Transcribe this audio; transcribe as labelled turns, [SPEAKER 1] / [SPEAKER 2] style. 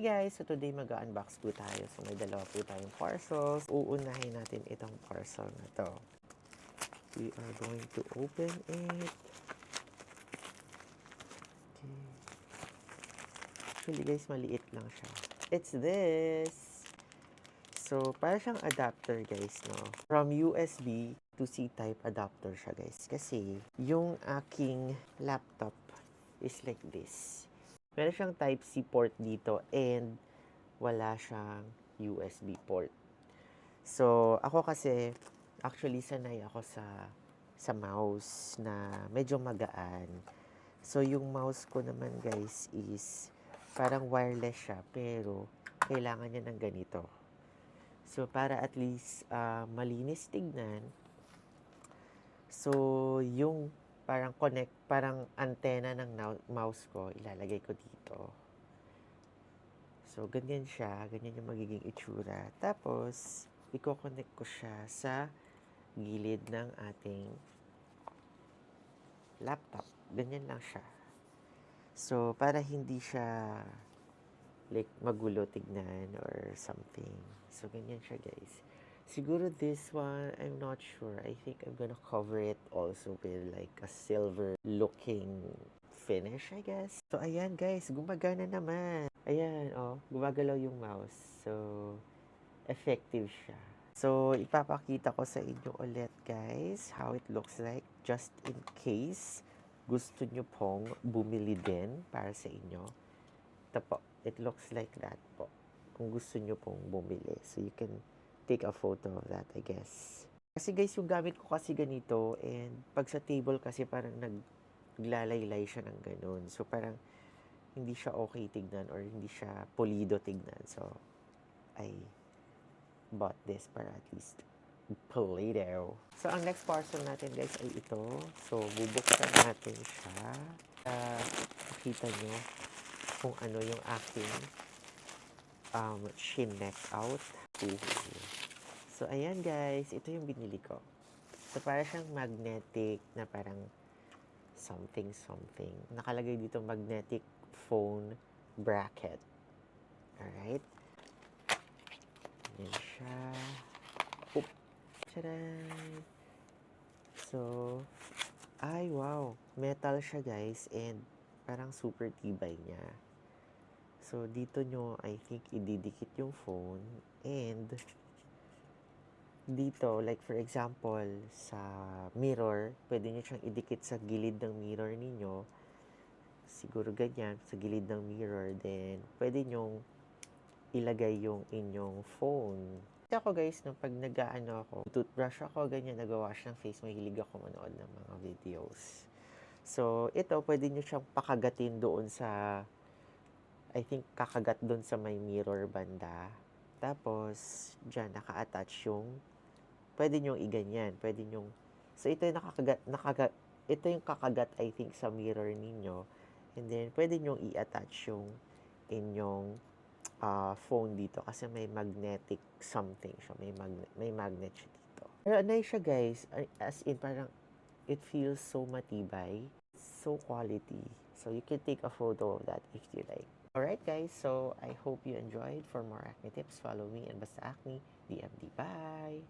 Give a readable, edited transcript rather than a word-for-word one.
[SPEAKER 1] Hey guys! So today mag-unbox po tayo. So may dalawa po tayong parcels. Uunahin natin itong parcel na to. We are going to open it. Okay. Actually guys, maliit lang siya. It's this! So, para siyang adapter guys, no? From USB to C-type adapter siya guys. Kasi, yung aking laptop is like this. Meron siyang Type-C port dito and wala siyang USB port. So, ako kasi, actually sanay ako sa mouse na medyo magaan. So, yung mouse ko naman guys is parang wireless siya pero kailangan niya ng ganito. So, para at least malinis tignan. So, yung parang antena ng mouse ko, ilalagay ko dito. So, ganyan siya. Ganyan yung magiging itsura. Tapos, i-connect ko siya sa gilid ng ating laptop. Ganyan lang siya. So, para hindi siya like magulo tignan or something. So, ganyan siya guys. Siguro this one, I'm not sure. I think I'm gonna cover it also with like a silver looking finish, I guess. So, ayan guys, gumagana naman. Ayan, oh, gumagalaw yung mouse. So, effective siya. So, ipapakita ko sa inyo ulit guys how it looks like just in case gusto nyo pong bumili din para sa inyo. Ito po, it looks like that po. Kung gusto nyo pong bumili. So, you can take a photo of that, I guess. Kasi guys, yung gamit ko kasi ganito and pag sa table kasi parang naglalaylay siya ng ganun. So, parang hindi siya okay tignan or hindi siya pulido tignan. So, I bought this para at least pulido. So, ang next parcel natin guys ay ito. So, bubuksan natin siya. Makita nyo kung ano yung aking chinek out. So, ayan guys. Ito yung binili ko. So, para siyang magnetic na parang something. Nakalagay dito magnetic phone bracket. Alright? Ayan siya. Oop! Tcharan! So, ay wow! Metal siya guys and parang super tibay niya. So, dito nyo, I think, ididikit yung phone. And, dito, like for example, sa mirror, pwede nyo siyang idikit sa gilid ng mirror ninyo. Siguro ganyan, sa gilid ng mirror. Then, pwede nyong ilagay yung inyong phone. Kasi ako guys, no, pag nag-aano ako, toothbrush ako, ganyan, nag-wash ng face, mahilig ako manood ng mga videos. So, ito, pwede nyo siyang pakagatin doon sa I think kakagat doon sa may mirror banda. Tapos, dyan, naka-attach yung, pwede nyong iganyan. Pwede nyong, so ito yung ito yung kakagat, I think, sa mirror ninyo. And then, pwede nyong i-attach yung inyong phone dito kasi may magnetic something siya. May magnet siya dito. Pero nice siya, guys. As in, parang, it feels so matibay. So quality. So, you can take a photo of that if you like. Alright guys, so I hope you enjoyed. For more acne tips, follow me and Basta Acne DMD. Bye!